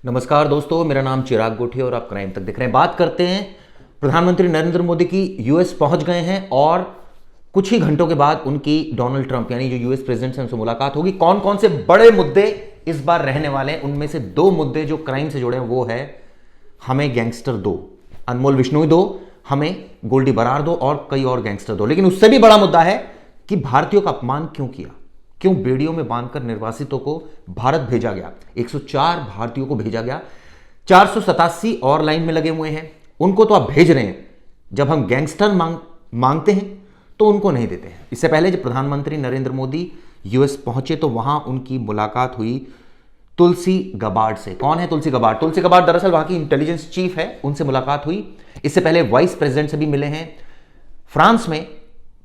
नमस्कार दोस्तों, मेरा नाम चिराग गोठी और आप क्राइम तक देख रहे हैं। बात करते हैं प्रधानमंत्री नरेंद्र मोदी की यूएस पहुंच गए हैं और कुछ ही घंटों के बाद उनकी डोनाल्ड ट्रंप यानी जो यूएस प्रेसिडेंट से उनसे मुलाकात होगी। कौन कौन से बड़े मुद्दे इस बार रहने वाले हैं, उनमें से दो मुद्दे जो क्राइम से जुड़े हैं वो है हमें गैंगस्टर दो, अनमोल विश्नोई दो, हमें गोल्डी बरार दो और कई और गैंगस्टर दो। लेकिन उससे भी बड़ा मुद्दा है कि भारतीयों का अपमान क्यों किया, क्यों बेड़ियों में बांधकर निर्वासितों को भारत भेजा गया। 104 भारतीयों को भेजा गया, 487 और लाइन में लगे हुए हैं, उनको तो आप भेज रहे हैं। जब हम गैंगस्टर मांगते हैं तो उनको नहीं देते हैं। इससे पहले जब प्रधानमंत्री नरेंद्र मोदी यूएस पहुंचे तो वहां उनकी मुलाकात हुई तुलसी गबार्ड से। कौन है तुलसी गबार्ड? तुलसी गबार्ड दरअसल वहां की इंटेलिजेंस चीफ है, उनसे मुलाकात हुई। इससे पहले वाइस प्रेसिडेंट से भी मिले हैं फ्रांस में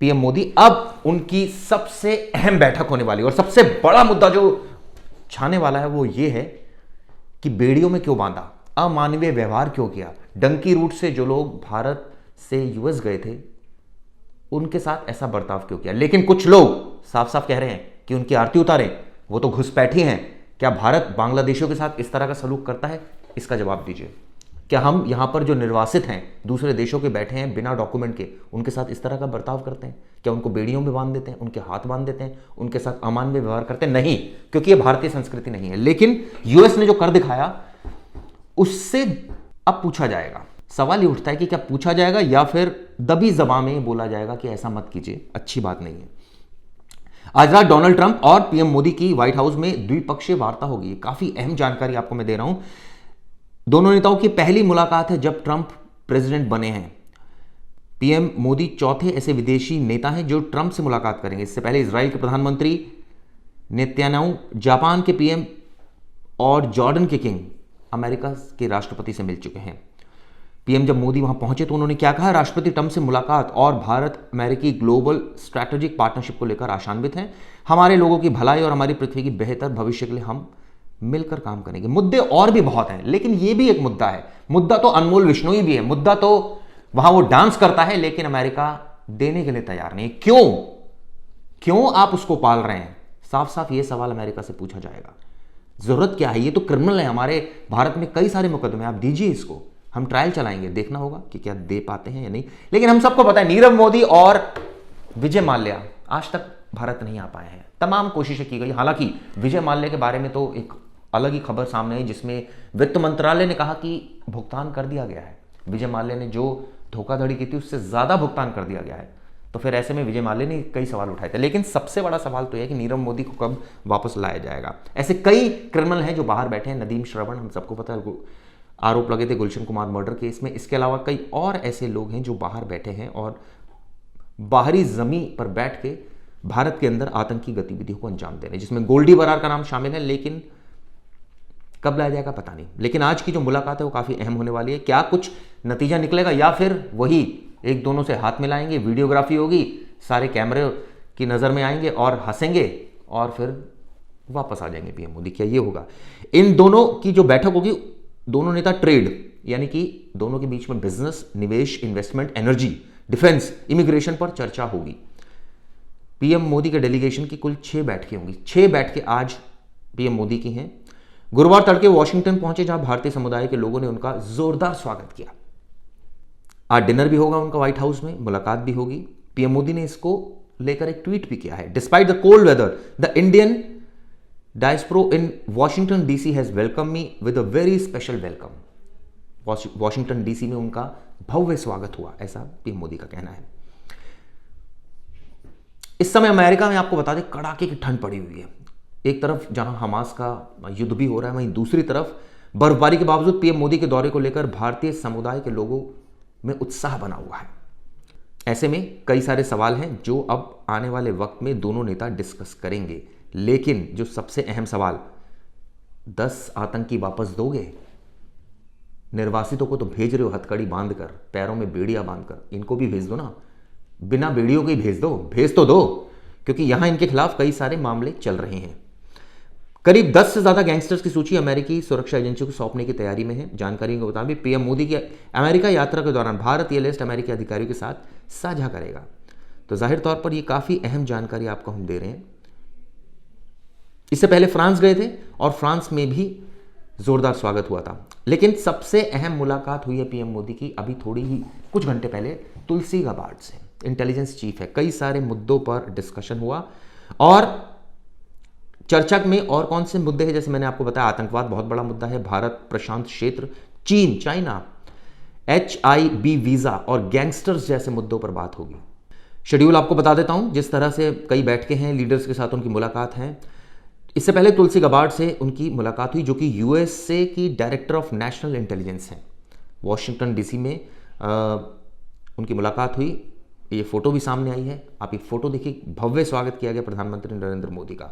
पीएम मोदी। अब उनकी सबसे अहम बैठक होने वाली और सबसे बड़ा मुद्दा जो छाने वाला है वो ये है कि बेड़ियों में क्यों बांधा, अमानवीय व्यवहार क्यों किया, डंकी रूट से जो लोग भारत से यूएस गए थे उनके साथ ऐसा बर्ताव क्यों किया। लेकिन कुछ लोग साफ साफ कह रहे हैं कि उनकी आरती उतारें, वो तो घुसपैठी हैं। क्या भारत बांग्लादेशियों के साथ इस तरह का सलूक करता है? इसका जवाब दीजिए। क्या हम यहां पर जो निर्वासित हैं, दूसरे देशों के बैठे हैं बिना डॉक्यूमेंट के, उनके साथ इस तरह का बर्ताव करते हैं? क्या उनको बेड़ियों में बांध देते हैं, उनके हाथ बांध देते हैं, उनके साथ अमानवीय व्यवहार करते हैं? नहीं, क्योंकि यह भारतीय संस्कृति नहीं है। लेकिन यूएस ने जो कर दिखाया उससे अब पूछा जाएगा। सवाल ये उठता है कि क्या पूछा जाएगा या फिर दबी जबान में बोला जाएगा कि ऐसा मत कीजिए, अच्छी बात नहीं है। आज रात डोनाल्ड ट्रंप और पीएम मोदी की व्हाइट हाउस में द्विपक्षीय वार्ता होगी। काफी अहम जानकारी आपको मैं दे रहा हूं। दोनों नेताओं की पहली मुलाकात है जब ट्रंप प्रेसिडेंट बने हैं। पीएम मोदी चौथे ऐसे विदेशी नेता हैं जो ट्रंप से मुलाकात करेंगे। इससे पहले इजराइल के प्रधानमंत्री नेतन्याहू, जापान के पीएम और जॉर्डन के किंग अमेरिका के राष्ट्रपति से मिल चुके हैं। पीएम जब मोदी वहां पहुंचे तो उन्होंने क्या कहा? राष्ट्रपति ट्रंप से मुलाकात और भारत अमेरिकी ग्लोबल स्ट्रैटेजिक पार्टनरशिप को लेकर आशान्वित हैं। हमारे लोगों की भलाई और हमारी पृथ्वी की बेहतर भविष्य के लिए हम मिलकर काम करेंगे। मुद्दे और भी बहुत हैं, लेकिन यह भी एक मुद्दा है। मुद्दा तो अनमोल विश्नोई भी है। मुद्दा तो वहां वो डांस करता है लेकिन अमेरिका देने के लिए तैयार नहीं। क्यों आप उसको पाल रहे हैं? साफ साफ ये सवाल अमेरिका से पूछा जाएगा। जरूरत क्या है? ये तो क्रिमिनल है। हमारे भारत में कई सारे मुकदमे, आप दीजिए इसको, हम ट्रायल चलाएंगे, देखना होगा कि क्या दे पाते हैं या नहीं। लेकिन हम सबको पता है नीरव मोदी और विजय माल्या आज तक भारत नहीं आ पाए हैं। तमाम कोशिशें की गई। हालांकि विजय माल्या के बारे में तो एक अलग ही खबर सामने आई जिसमें वित्त मंत्रालय ने कहा कि भुगतान कर दिया गया है। विजय माल्या ने जो धोखाधड़ी की थी उससे ज्यादा भुगतान कर दिया गया है। तो फिर ऐसे में विजय माल्या ने कई सवाल उठाए थे। लेकिन सबसे बड़ा सवाल तो यह है कि नीरव मोदी को कब वापस लाया जाएगा। ऐसे कई क्रिमिनल हैं जो बाहर बैठे हैं। नदीम श्रवण, हम सबको पता है, आरोप लगे थे गुलशन कुमार मर्डर केस में। इसके अलावा कई और ऐसे लोग हैं जो बाहर बैठे हैं और बाहरी जमीन पर बैठ के भारत के अंदर आतंकी गतिविधियों को अंजाम दे रहे हैं, जिसमें गोल्डी बरार का नाम शामिल है। लेकिन कब लाया जाएगा पता नहीं। लेकिन आज की जो मुलाकात है वो काफी अहम होने वाली है। क्या कुछ नतीजा निकलेगा या फिर वही एक दोनों से हाथ मिलाएंगे, वीडियोग्राफी होगी, सारे कैमरे की नजर में आएंगे और हंसेंगे और फिर वापस आ जाएंगे पीएम मोदी? क्या ये होगा? इन दोनों की जो बैठक होगी, दोनों नेता ट्रेड यानी कि दोनों के बीच में बिजनेस, निवेश, इन्वेस्टमेंट, एनर्जी, डिफेंस, इमिग्रेशन पर चर्चा होगी। पीएम मोदी के डेलीगेशन की कुल 6 बैठकें होंगी। 6 बैठकें आज पीएम मोदी की हैं। गुरुवार तड़के वॉशिंगटन पहुंचे जहां भारतीय समुदाय के लोगों ने उनका जोरदार स्वागत किया। आज डिनर भी होगा उनका व्हाइट हाउस में, मुलाकात भी होगी। पीएम मोदी ने इसको लेकर एक ट्वीट भी किया है। Despite the cold weather, the Indian diaspora in Washington DC has welcome me with a very special welcome. Washington DC में उनका भव्य स्वागत हुआ, ऐसा पीएम मोदी का कहना है। इस समय अमेरिका में आपको बता दें कड़ाके की ठंड पड़ी हुई है। एक तरफ जहां हमास का युद्ध भी हो रहा है, वहीं दूसरी तरफ बर्फबारी के बावजूद पीएम मोदी के दौरे को लेकर भारतीय समुदाय के लोगों में उत्साह बना हुआ है। ऐसे में कई सारे सवाल हैं जो अब आने वाले वक्त में दोनों नेता डिस्कस करेंगे। लेकिन जो सबसे अहम सवाल, 10 आतंकी वापस दोगे? निर्वासितों को तो भेज रहे हो हथकड़ी बांधकर, पैरों में बेड़ियां बांधकर, इनको भी भेज दो ना। बिना बेड़ियों के ही भेज तो दो, क्योंकि यहां इनके खिलाफ कई सारे मामले चल रहे हैं। करीब 10 से ज्यादा गैंगस्टर्स की सूची अमेरिकी सुरक्षा एजेंसी को सौंपने की तैयारी में है। जानकारी के मुताबिक पीएम मोदी की अमेरिका यात्रा के दौरान भारत ये लिस्ट अमेरिकी अधिकारियों के साथ साझा करेगा। तो जाहिर तौर पर यह काफी अहम जानकारी आपको हम दे रहे हैं। इससे पहले फ्रांस गए थे और फ्रांस में भी जोरदार स्वागत हुआ था। लेकिन सबसे अहम मुलाकात हुई है पीएम मोदी की अभी थोड़ी ही कुछ घंटे पहले तुलसी गबार्ड से। इंटेलिजेंस चीफ है, कई सारे मुद्दों पर डिस्कशन हुआ और चर्चा में और कौन से मुद्दे हैं, जैसे मैंने आपको बताया आतंकवाद बहुत बड़ा मुद्दा है, भारत प्रशांत क्षेत्र, चीन, चाइना, HIV वीजा और गैंगस्टर्स जैसे मुद्दों पर बात होगी। शेड्यूल आपको बता देता हूं, जिस तरह से कई बैठकें हैं, लीडर्स के साथ उनकी मुलाकात है। इससे पहले तुलसी गबार्ड से उनकी मुलाकात हुई, जो कि USA की डायरेक्टर ऑफ नेशनल इंटेलिजेंस हैं। वॉशिंगटन DC में उनकी मुलाकात हुई। ये फोटो भी सामने आई है, आप ये फोटो देखिए। भव्य स्वागत किया गया प्रधानमंत्री नरेंद्र मोदी का।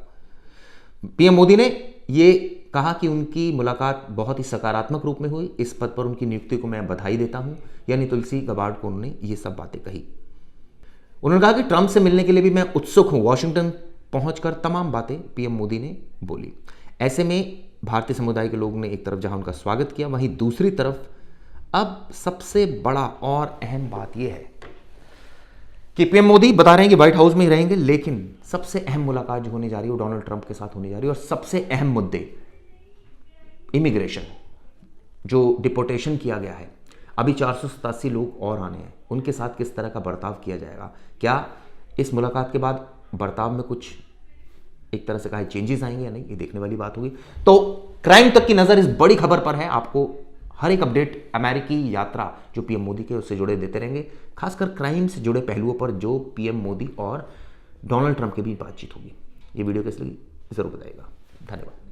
पीएम मोदी ने ये कहा कि उनकी मुलाकात बहुत ही सकारात्मक रूप में हुई, इस पद पर उनकी नियुक्ति को मैं बधाई देता हूं, यानी तुलसी गबार्ड को उन्होंने ये सब बातें कही। उन्होंने कहा कि ट्रंप से मिलने के लिए भी मैं उत्सुक हूं। वॉशिंगटन पहुंचकर तमाम बातें पीएम मोदी ने बोली। ऐसे में भारतीय समुदाय के लोगों ने एक तरफ जहां उनका स्वागत किया, वहीं दूसरी तरफ अब सबसे बड़ा और अहम बात यह है कि पीएम मोदी बता रहे हैं कि व्हाइट हाउस में ही रहेंगे, लेकिन सबसे अहम मुलाकात जो होने जा रही है वो डोनाल्ड ट्रंप के साथ होने जा रही है। और सबसे अहम मुद्दे, इमिग्रेशन, जो डिपोर्टेशन किया गया है, अभी 487 लोग और आने हैं, उनके साथ किस तरह का बर्ताव किया जाएगा, क्या इस मुलाकात के बाद बर्ताव में कुछ एक तरह से कहा चेंजेस आएंगे या नहीं, ये देखने वाली बात होगी। तो क्राइम तक की नजर इस बड़ी खबर पर है। आपको हर एक अपडेट अमेरिकी यात्रा जो पीएम मोदी के उससे जुड़े देते रहेंगे, खासकर क्राइम से जुड़े पहलुओं पर जो पीएम मोदी और डोनाल्ड ट्रंप के बीच बातचीत होगी। ये वीडियो कैसी लगी जरूर बताइएगा। धन्यवाद।